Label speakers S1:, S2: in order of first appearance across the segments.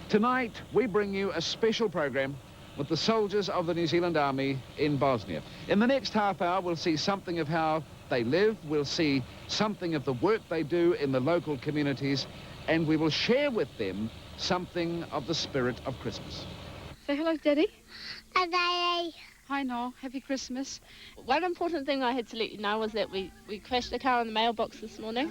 S1: Tonight, we bring you a special program with the soldiers of the New Zealand Army in Bosnia. In the next half hour, we'll see something of how they live, we'll see something of the work they do in the local communities, and we will share with them something of the spirit of Christmas.
S2: Say hello, Daddy.
S3: Hi, Daddy.
S2: Hi, Noel. Happy Christmas.
S3: One important thing I had to let you know was that we crashed a car in the mailbox this morning.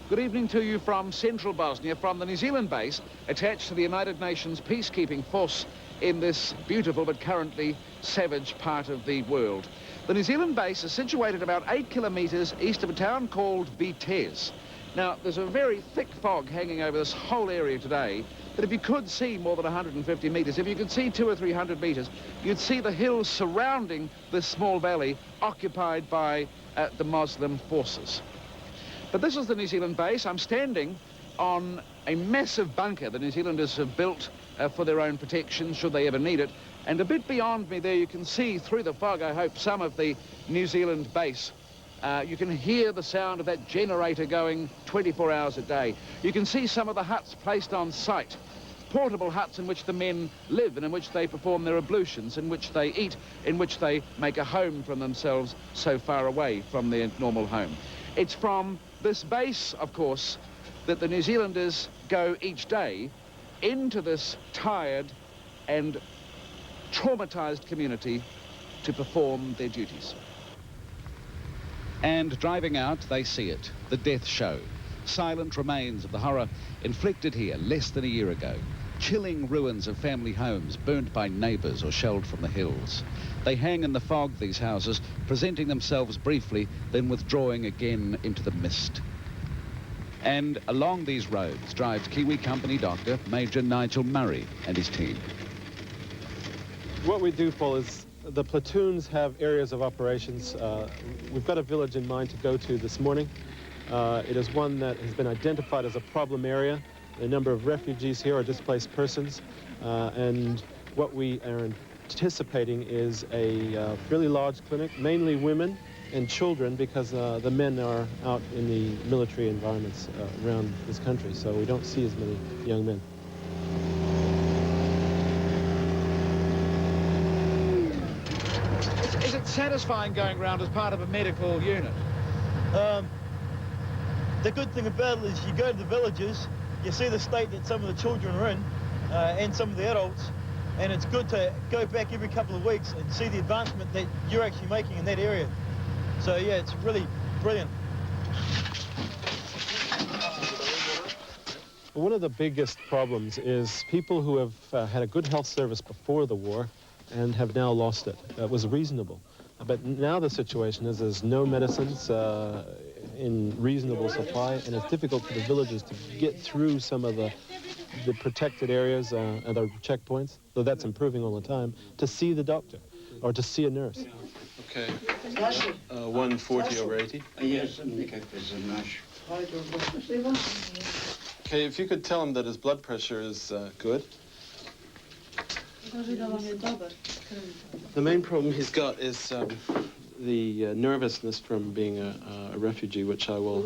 S1: Good evening to you from central Bosnia, from the New Zealand base attached to the United Nations peacekeeping force in this beautiful but currently savage part of the world. The New Zealand base is situated about 8 kilometres east of a town called Vitez. Now, there's a very thick fog hanging over this whole area today, but if you could see more than 150 metres, if you could see 200 or 300 metres, you'd see the hills surrounding this small valley occupied by the Muslim forces. But this is the New Zealand base. I'm standing on a massive bunker the New Zealanders have built for their own protection, should they ever need it. And a bit beyond me there, you can see through the fog, I hope, some of the New Zealand base. You can hear the sound of that generator going 24 hours a day. You can see some of the huts placed on site, portable huts in which the men live and in which they perform their ablutions, in which they eat, in which they make a home for themselves so far away from their normal home. It's from this base, of course, that the New Zealanders go each day into this tired and traumatized community to perform their duties. And driving out, they see it, the death show. Silent remains of the horror inflicted here less than a year ago. Chilling ruins of family homes burnt by neighbours or shelled from the hills. They hang in the fog, these houses, presenting themselves briefly, then withdrawing again into the mist. And along these roads drives Kiwi company doctor Major Nigel Murray and his team.
S4: What we do, Paul, is the platoons have areas of operations. We've got a village in mind to go to this morning. It is one that has been identified as a problem area. A number of refugees here are displaced persons, and what we are anticipating is a fairly large clinic, mainly women and children, because the men are out in the military environments around this country, so we don't see as many young men.
S1: Is it satisfying going around as part of a medical unit?
S5: The good thing about it is you go to the villages, you see the state that some of the children are in, and some of the adults, and it's good to go back every couple of weeks and see the advancement that you're actually making in that area. So yeah, it's really brilliant.
S4: One of the biggest problems is people who have had a good health service before the war and have now lost it. It was reasonable. But now the situation is there's no medicines in reasonable supply, and it's difficult for the villagers to get through some of the protected areas and the checkpoints, though that's improving all the time, to see the doctor or to see a nurse.
S6: Okay. 140/80. Okay, if you could tell him that his blood pressure is good. The main problem he's got is the nervousness from being a refugee, which I will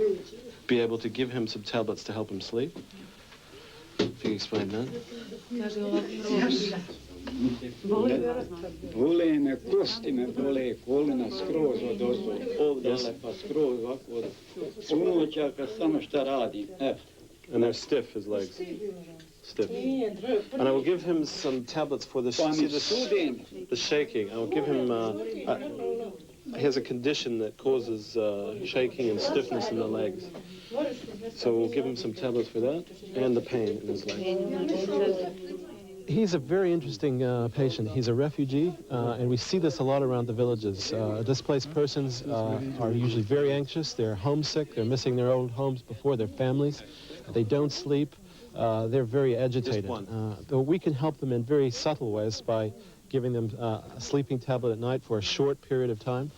S6: be able to give him some tablets to help him sleep. If you explain that.
S7: Bole me kosti, me bole kolena skroz od ozdo, ovdje pa skroz ovako od stručaka, samo šta radi.
S4: And they're stiff, his legs. Stiff. And I will give him some tablets for the shaking. I will give him, he has a condition that causes shaking and stiffness in the legs. So we'll give him some tablets for that and the pain in his legs. He's a very interesting patient. He's a refugee, and we see this a lot around the villages. Displaced persons are usually very anxious. They're homesick. They're missing their old homes before their families. They don't sleep. They're very agitated. Though we can help them in very subtle ways by giving them a sleeping tablet at night for a short period of time,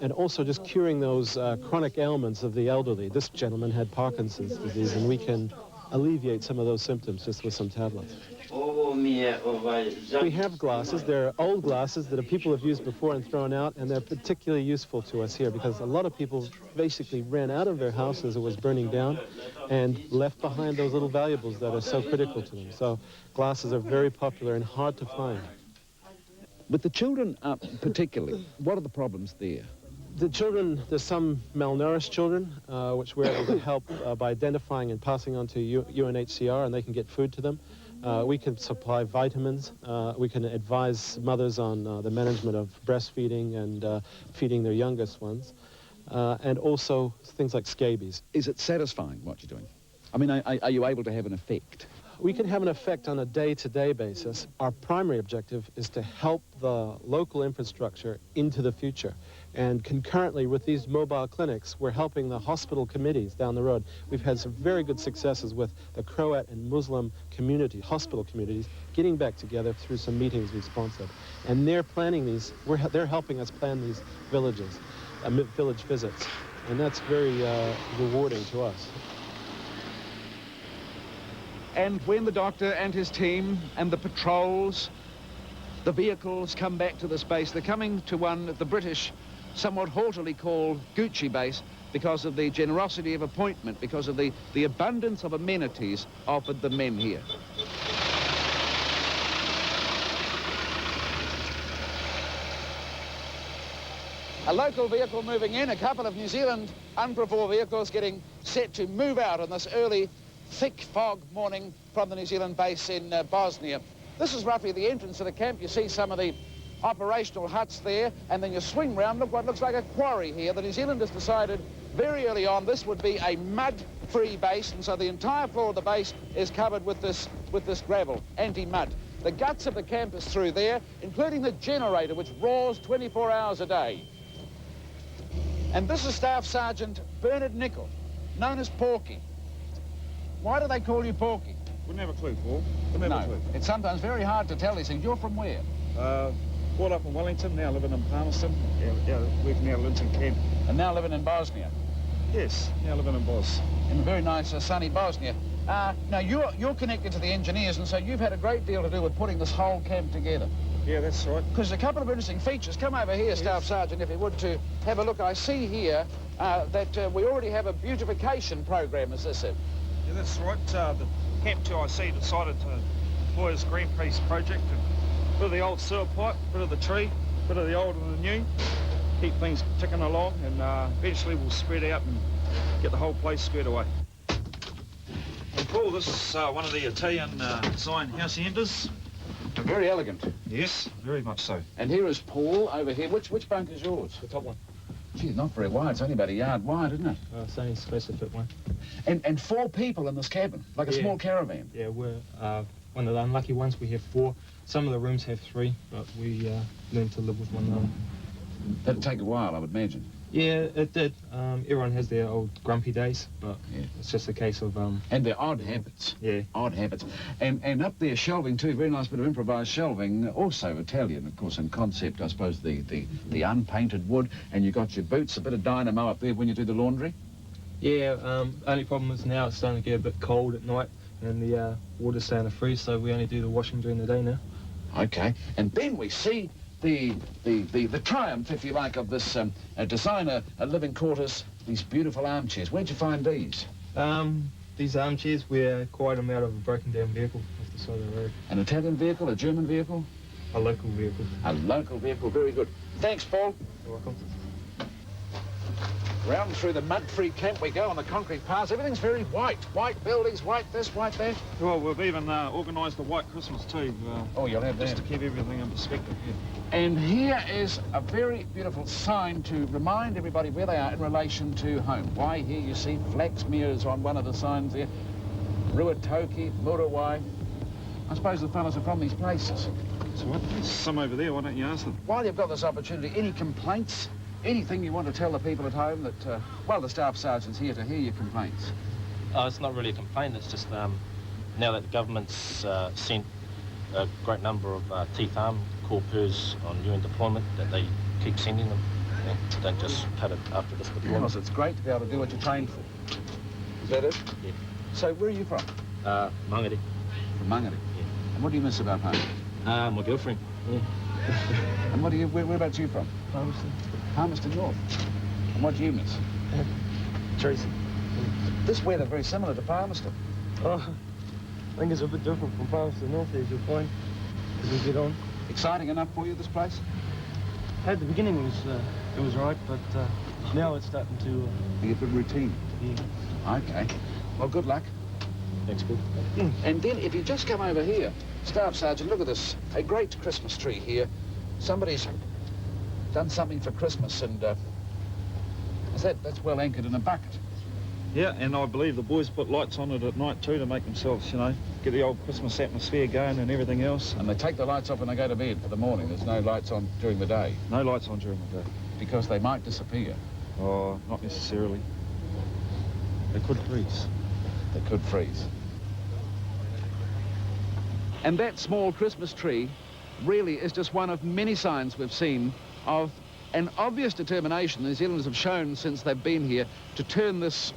S4: and also just curing those chronic ailments of the elderly. This gentleman had Parkinson's disease, and we can alleviate some of those symptoms just with some tablets.
S7: Ovo mi
S6: We have glasses. They're old glasses that people have used before and thrown out, and they're particularly useful to us here because a lot of people basically ran out of their house as it was burning down and left behind those little valuables that are so critical to them. So glasses are very popular and hard to find.
S1: With the children particularly, what are the problems there?
S6: The children, there's some malnourished children, which we're able to help by identifying and passing on to UNHCR, and they can get food to them. We can supply vitamins. We can advise mothers on the management of breastfeeding and feeding their youngest ones, and also things like scabies.
S1: Is it satisfying what you're doing? I mean, are you able to have an effect?
S6: We can have an effect on a day-to-day basis. Our primary objective is to help the local infrastructure into the future. And concurrently with these mobile clinics, we're helping the hospital committees down the road. We've had some very good successes with the Croat and Muslim community, hospital communities, getting back together through some meetings we've sponsored. And they're planning these, they're helping us plan these villages, village visits. And that's very rewarding to us.
S1: And when the doctor and his team and the patrols, the vehicles come back to this base, they're coming to one that the British somewhat haughtily call Gucci base because of the generosity of appointment, because of the abundance of amenities offered the men here. A local vehicle moving in, a couple of New Zealand UNPROFOR vehicles getting set to move out on this early thick fog morning from the New Zealand base in Bosnia. This is roughly the entrance to the camp. You see some of the operational huts there, and then you swing round, look what looks like a quarry here. The New Zealanders decided very early on this would be a mud-free base, and so the entire floor of the base is covered with this gravel, anti-mud. The guts of the camp is through there, including the generator, which roars 24 hours a day. And this is Staff Sergeant Bernard Nicol, known as Porky. Why do they call you Porky?
S8: Wouldn't have a clue, Paul. Wouldn't have a clue.
S1: It's sometimes very hard to tell these things. You're from where?
S8: Brought up in Wellington, now living in Palmerston. Yeah, working out of Linton Camp.
S1: And now living in Bosnia?
S8: Yes, now living in Bos.
S1: In a very nice sunny Bosnia. Now you're connected to the engineers, and so you've had a great deal to do with putting this whole camp together.
S8: Yeah, that's right.
S1: Because there's a couple of interesting features. Come over here, yes. Staff Sergeant, if you would, to have a look. I see here that we already have a beautification program, is this it?
S8: Yeah, that's right. The Camp 2IC decided to employ this Greenpeace project. A bit of the old sewer pipe, a bit of the tree, a bit of the old and the new. Keep things ticking along, and eventually we'll spread out and get the whole place squared away. And Paul, this is one of the Italian design haciendas.
S1: Very elegant.
S8: Yes, very much so.
S1: And here is Paul over here. Which bunk is yours?
S9: The top one.
S1: Gee, not very wide. It's only about a yard wide, isn't it?
S9: It's only supposed to fit one.
S1: And 4 people in this cabin, like a small caravan.
S9: Yeah, we're one of the unlucky ones. We have 4. Some of the rooms have 3, but we learned to live with one another.
S1: That'd take a while, I would imagine.
S9: Yeah, it did. Everyone has their old grumpy days, but it's just a case of...
S1: And their odd habits.
S9: Yeah.
S1: Odd habits. And up there, shelving too, very nice bit of improvised shelving, also Italian, of course, in concept, I suppose, the unpainted wood, and you got your boots, a bit of dynamo up there when you do the laundry.
S9: Yeah, only problem is now it's starting to get a bit cold at night, and the water's starting to freeze, so we only do the washing during the day now.
S1: Okay, and then we see the triumph, if you like, of this designer living quarters, these beautiful armchairs. Where'd you find these?
S9: These armchairs, we acquired them out of a broken down vehicle off the side of the road.
S1: An Italian vehicle, a German vehicle?
S9: A local vehicle.
S1: A local vehicle, very good. Thanks, Paul.
S9: You're welcome.
S1: Round through the mud-free camp we go on the concrete paths. Everything's very white. White buildings, white this, white that.
S8: Well, we've even organised a white Christmas too.
S1: Oh, you'll have that.
S8: Just to keep everything in perspective, yeah.
S1: And here is a very beautiful sign to remind everybody where they are in relation to home. Why, here you see Flaxmere's on one of the signs there. Ruatoki, Murawai. I suppose the fellas are from these places.
S8: So what? There's some over there, why don't you ask them?
S1: While you've got this opportunity, any complaints? Anything you want to tell the people at home that, well, the Staff Sergeant's here to hear your complaints?
S10: It's not really a complaint, it's just now that the government's sent a great number of teeth arm corpers on UN deployment, that they keep sending them. Yeah, don't just cut it after this deployment.
S1: Because it's great to be able to do what you're trained for. Is that it?
S10: Yeah.
S1: So where are you from?
S10: Mangere.
S1: From Mangere.
S10: Yeah.
S1: And what do you miss about home?
S9: My girlfriend. Yeah.
S1: And whereabouts are you from?
S9: Palmerston.
S1: Palmerston North. And what do you miss?
S9: Tracy.
S1: This weather very similar to Palmerston.
S9: Oh, I think it's a bit different from Palmerston North, as you'll find, as we get on.
S1: Exciting enough for you, this place?
S9: At the beginning it was right, but now it's starting to...
S1: Be a bit routine.
S9: Yeah.
S1: Okay. Well, good luck.
S9: Thanks, Bill.
S1: And then if you just come over here, Staff Sergeant, look at this. A great Christmas tree here. Somebody's done something for Christmas, and that's well anchored in a bucket.
S8: Yeah, and I believe the boys put lights on it at night too to make themselves, you know, get the old Christmas atmosphere going and everything else.
S1: And they take the lights off when they go to bed for the morning. There's no lights on during the day.
S8: No lights on during the day.
S1: Because they might disappear.
S8: Oh, not necessarily. They could freeze.
S1: They could freeze. And that small Christmas tree really is just one of many signs we've seen of an obvious determination the New Zealanders have shown since they've been here to turn this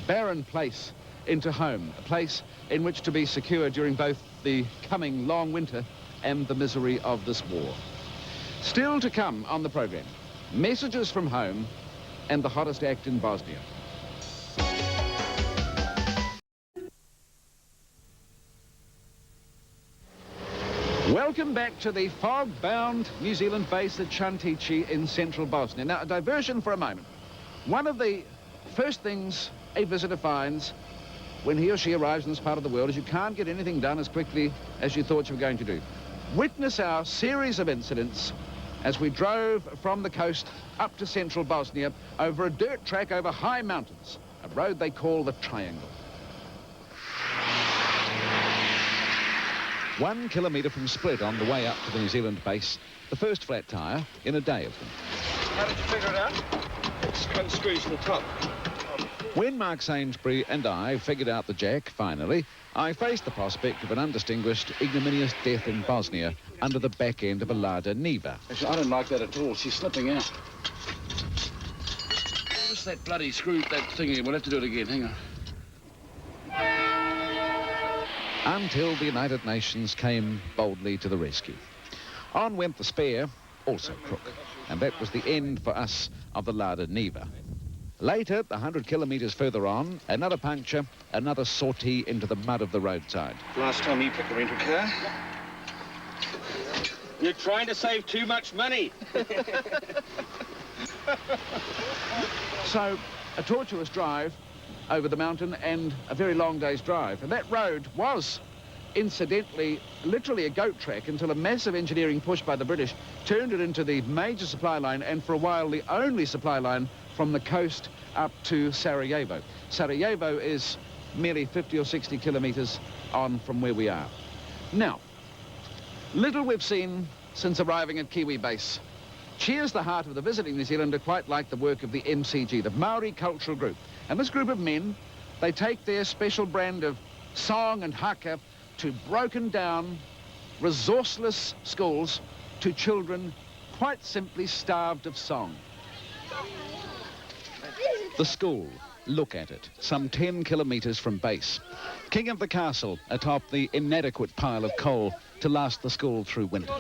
S1: barren place into home, a place in which to be secure during both the coming long winter and the misery of this war. Still to come on the programme, messages from home and the hottest act in Bosnia. Welcome back to the fog-bound New Zealand base at Chantici in central Bosnia. Now, a diversion for a moment. One of the first things a visitor finds when he or she arrives in this part of the world is you can't get anything done as quickly as you thought you were going to do. Witness our series of incidents as we drove from the coast up to central Bosnia over a dirt track over high mountains, a road they call the Triangle. 1 kilometre from Split on the way up to the New Zealand base, the first flat tyre in a day of them.
S8: How did you figure it out? It's unscrews the top.
S1: When Mark Sainsbury and I figured out the jack, finally, I faced the prospect of an undistinguished, ignominious death in Bosnia under the back end of a Lada Niva.
S11: Actually, I don't like that at all. She's slipping out. Just that bloody screw, that thingy. We'll have to do it again. Hang on.
S1: Until the United Nations came boldly to the rescue. On went the spare, also crook, and that was the end for us of the Lada Niva. Later, 100 kilometres further on, another puncture, another sortie into the mud of the roadside.
S11: Last time you picked a rental car.
S12: You're trying to save too much money.
S1: So, a tortuous drive over the mountain and a very long day's drive. And that road was, incidentally, literally a goat track until a massive engineering push by the British turned it into the major supply line and for a while the only supply line from the coast up to Sarajevo. Sarajevo is merely 50 or 60 kilometres on from where we are. Now, little we've seen since arriving at Kiwi base cheers the heart of the visiting New Zealander quite like the work of the MCG, the Maori Cultural Group. And this group of men, they take their special brand of song and haka to broken down, resourceless schools to children quite simply starved of song. The school, look at it, some 10 kilometres from base. King of the castle atop the inadequate pile of coal to last the school through winter.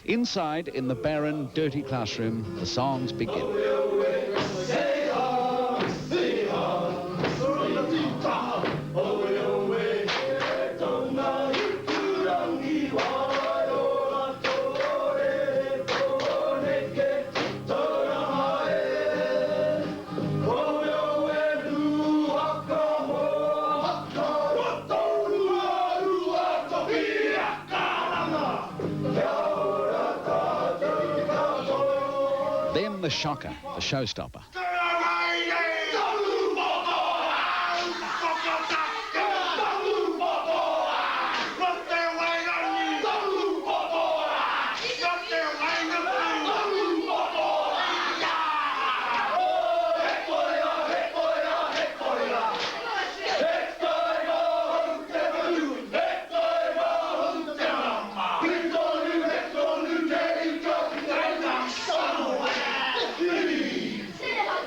S1: Inside, in the barren, dirty classroom, the songs begin. Then the shocker, the showstopper.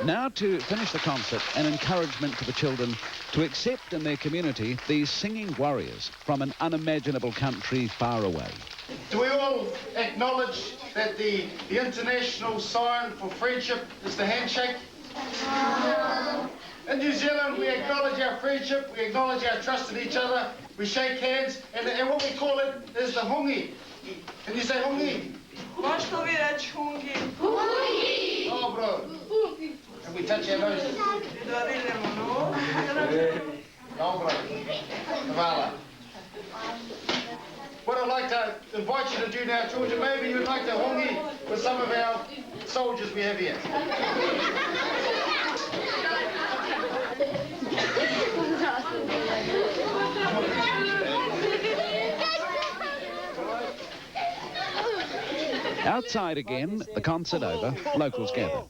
S1: Now, to finish the concert, an encouragement to the children to accept in their community these singing warriors from an unimaginable country far away.
S13: Do we all acknowledge that the international sign for friendship is the handshake? In New Zealand, we acknowledge our friendship, we acknowledge our trust in each other, we shake hands, and what we call it is the hongi. Can you say hongi? Hongi! Oh, bro. And we touch our noses. Oh, bro. Kavala. What I'd like to invite you to do now, Georgia, maybe you'd like to hongi with some of our soldiers we have here.
S1: Outside again, the concert over, locals gather.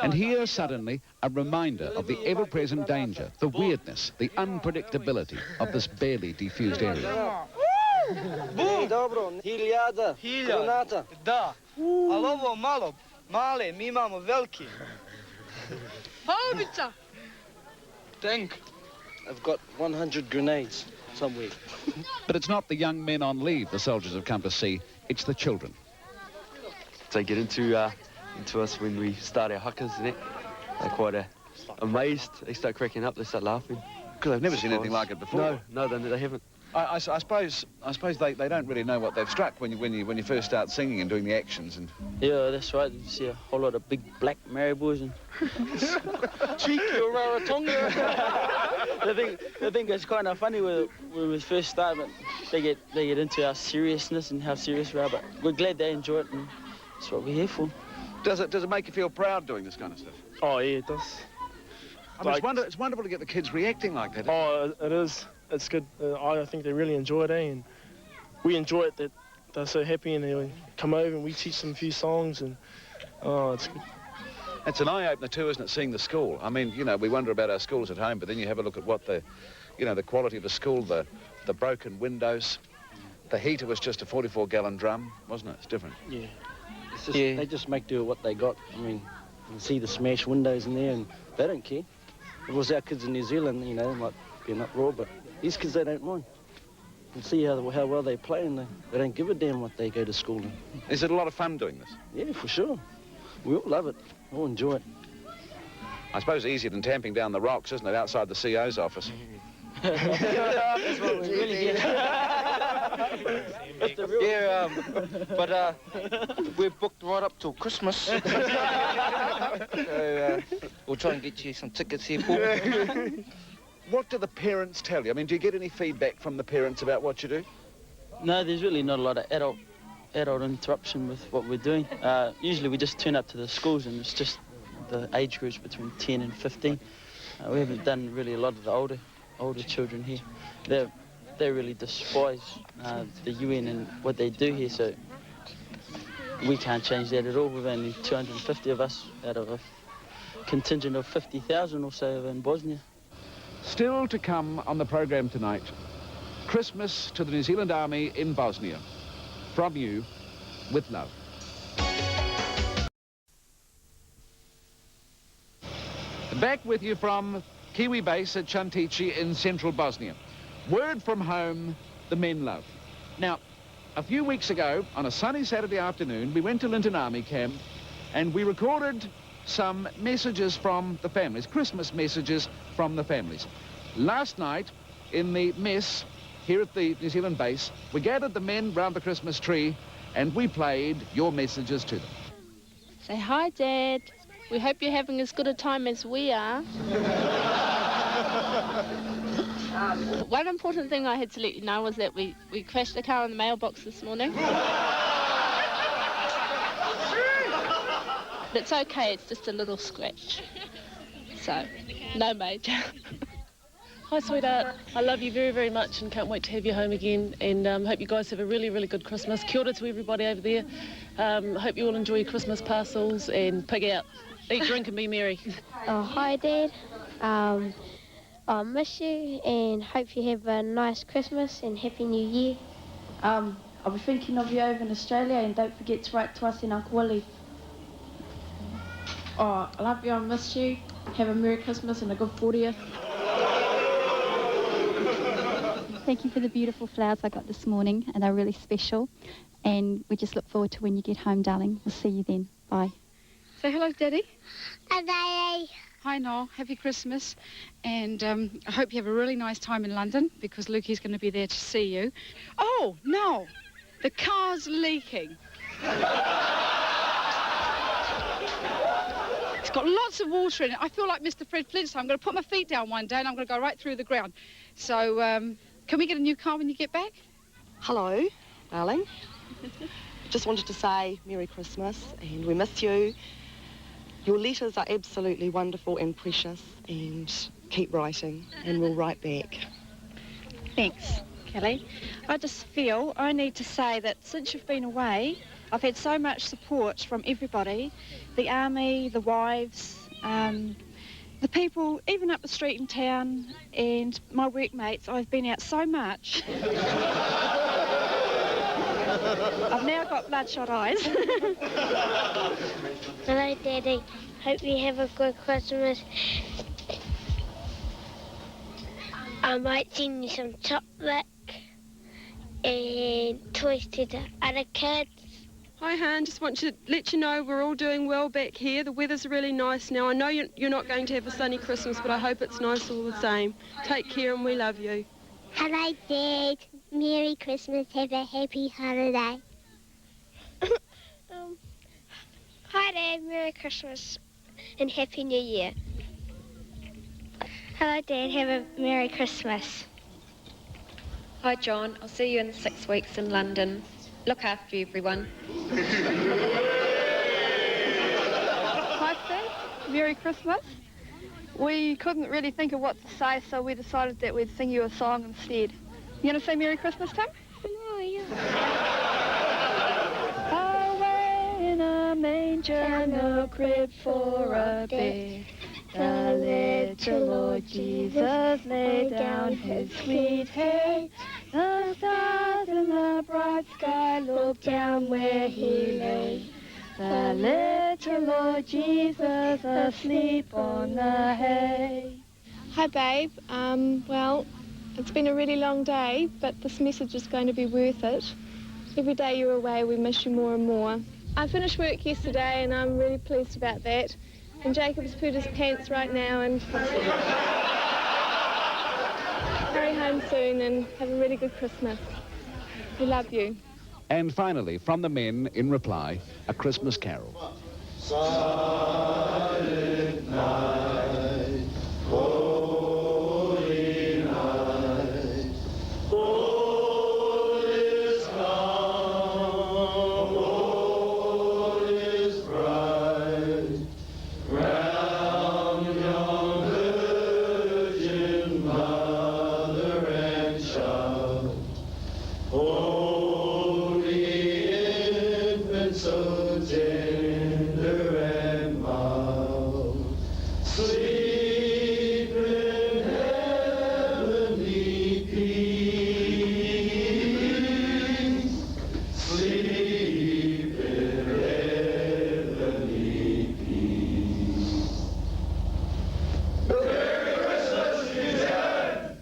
S1: And here, suddenly, a reminder of the ever-present danger, the weirdness, the unpredictability of this barely defused area.
S14: Dobro, hiljada, granata. Da, ali ovo malo, male, mi imamo veliki.
S2: Haubica!
S14: Tank. I've got 100 grenades somewhere.
S1: But it's not the young men on leave the soldiers have come to see, it's the children.
S15: They get into us when we start our huckers and that. They're quite amazed. They start cracking up, they start laughing.
S1: Because they've never seen anything like it before.
S15: No, they haven't.
S1: I suppose they don't really know what they've struck when you first start singing and doing the actions. And
S14: Yeah, that's right. You see a whole lot of big black marabouts and cheeky or Rarotonga. they think it's kind of funny when we first start, but they get into our seriousness and how serious we are. But we're glad they enjoy it, and that's what we're here for.
S1: Does it make you feel proud doing this kind of stuff?
S16: Oh yeah, it does.
S1: I mean, it's wonderful to get the kids reacting like that.
S16: Oh, it is. It's good. I think they really enjoy it, and we enjoy it that they're so happy, and they come over and we teach them a few songs, and it's good.
S1: It's an eye-opener too, isn't it, seeing the school? I mean, you know, we wonder about our schools at home, but then you have a look at what the quality of the school, the broken windows. The heater was just a 44-gallon drum, wasn't it? It's different.
S14: Yeah. It's just, They just make do with what they got. I mean, you see the smashed windows in there, and they don't care. If it was our kids in New Zealand, you know, it might be an uproar, but these kids, they don't mind. You see how well they play, and they don't give a damn what they go to school in.
S1: Is it a lot of fun doing this?
S14: Yeah, for sure. We all love it. We all enjoy it.
S1: I suppose easier than tamping down the rocks, isn't it, outside the CO's office?
S14: That's what we really get. Yeah, but we're booked right up till Christmas. So we'll try and get you some tickets here, Paul.
S1: What do the parents tell you? I mean, do you get any feedback from the parents about what you do?
S14: No, there's really not a lot of adult interruption with what we're doing. Usually we just turn up to the schools, and it's just the age groups between 10 and 15. We haven't done really a lot of the older children here. They really despise the UN and what they do here, so we can't change that at all. We've only 250 of us out of a contingent of 50,000 or so in Bosnia.
S1: Still to come on the programme tonight, Christmas to the New Zealand Army in Bosnia. From you, with love. Back with you from Kiwi base at Chantici in central Bosnia. Word from home, the men love. Now, a few weeks ago, on a sunny Saturday afternoon, we went to Linton Army Camp and we recorded some messages from the families, Christmas messages from the families. Last night, in the mess here at the New Zealand base, we gathered the men round the Christmas tree and we played your messages to them.
S3: Say hi, Dad. We hope you're having as good a time as we are. One important thing I had to let you know was that we crashed the car in the mailbox this morning. It's okay, it's just a little scratch. So, no major.
S17: Hi, sweetheart. I love you very, very much and can't wait to have you home again, and hope you guys have a really, really good Christmas. Kia ora to everybody over there. Hope you all enjoy your Christmas parcels and pig out. Eat, drink and be merry.
S18: Oh, hi, Dad. I miss you and hope you have a nice Christmas and Happy New Year.
S19: I'll be thinking of you over in Australia, and don't forget to write to us in Uncle Willie. Oh, I love you, I miss you. Have a Merry Christmas and a good 40th.
S20: Thank you for the beautiful flowers I got this morning, and they're really special. And we just look forward to when you get home, darling. We'll see you then. Bye.
S2: Say hello, Daddy.
S18: Bye.
S2: Hi, Noel. Happy Christmas. And I hope you have a really nice time in London, because Lukey's going to be there to see you. Oh, no. The car's leaking. It's got lots of water in it. I feel like Mr. Fred Flintstone. I'm going to put my feet down one day and I'm going to go right through the ground. So, can we get a new car when you get back?
S21: Hello, darling. Just wanted to say Merry Christmas, and we miss you. Your letters are absolutely wonderful and precious, and keep writing, and we'll write back.
S22: Thanks, Kelly. I just feel I need to say that since you've been away, I've had so much support from everybody, the army, the wives, the people, even up the street in town, and my workmates. I've been out so much. I've now got bloodshot eyes.
S18: Hello, Daddy. Hope you have a good Christmas. I might send you some chocolate and toys to the other kids.
S23: Hi, Han. Just want to let you know we're all doing well back here. The weather's really nice now. I know you're not going to have a sunny Christmas, but I hope it's nice all the same. Take care, and we love you.
S18: Hello, Dad. Merry Christmas. Have a happy holiday. Hi, Dad. Merry Christmas and Happy New Year. Hello, Dad. Have a Merry Christmas.
S24: Hi, John. I'll see you in 6 weeks in London. Look after everyone.
S2: Hi, Steve. Merry Christmas. We couldn't really think of what to say, so we decided that we'd sing you a song instead. You going to say Merry Christmas, Tim?
S18: Oh, yeah.
S22: Away in a manger, no crib for a bed. The little Lord Jesus laid down his sweet head. The stars in the bright sky looked down where he lay. The little Lord Jesus asleep on the hay.
S25: Hi, babe. Well, it's been a really long day, but this message is going to be worth it. Every day you're away, we miss you more and more. I finished work yesterday, and I'm really pleased about that. And Jacob's put his pants right now, and hurry home soon and have a really good Christmas. We love you.
S1: And finally, from the men, in reply, a Christmas carol.
S13: Silent night, holy night, all is calm, all is bright, round yon virgin mother and child. So tender and mild, sleep in heavenly peace, sleep in heavenly peace. Merry Christmas, New Zealand!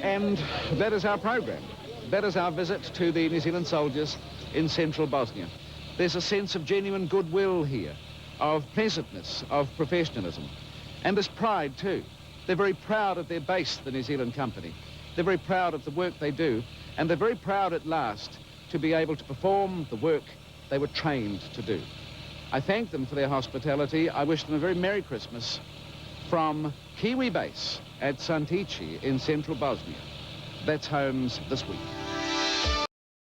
S1: And that is our programme. That is our visit to the New Zealand soldiers in central Bosnia. There's a sense of genuine goodwill here, of pleasantness, of professionalism. And there's pride, too. They're very proud of their base, the New Zealand Company. They're very proud of the work they do, and they're very proud at last to be able to perform the work they were trained to do. I thank them for their hospitality. I wish them a very Merry Christmas from Kiwi base at Santici in central Bosnia. That's Holmes this week.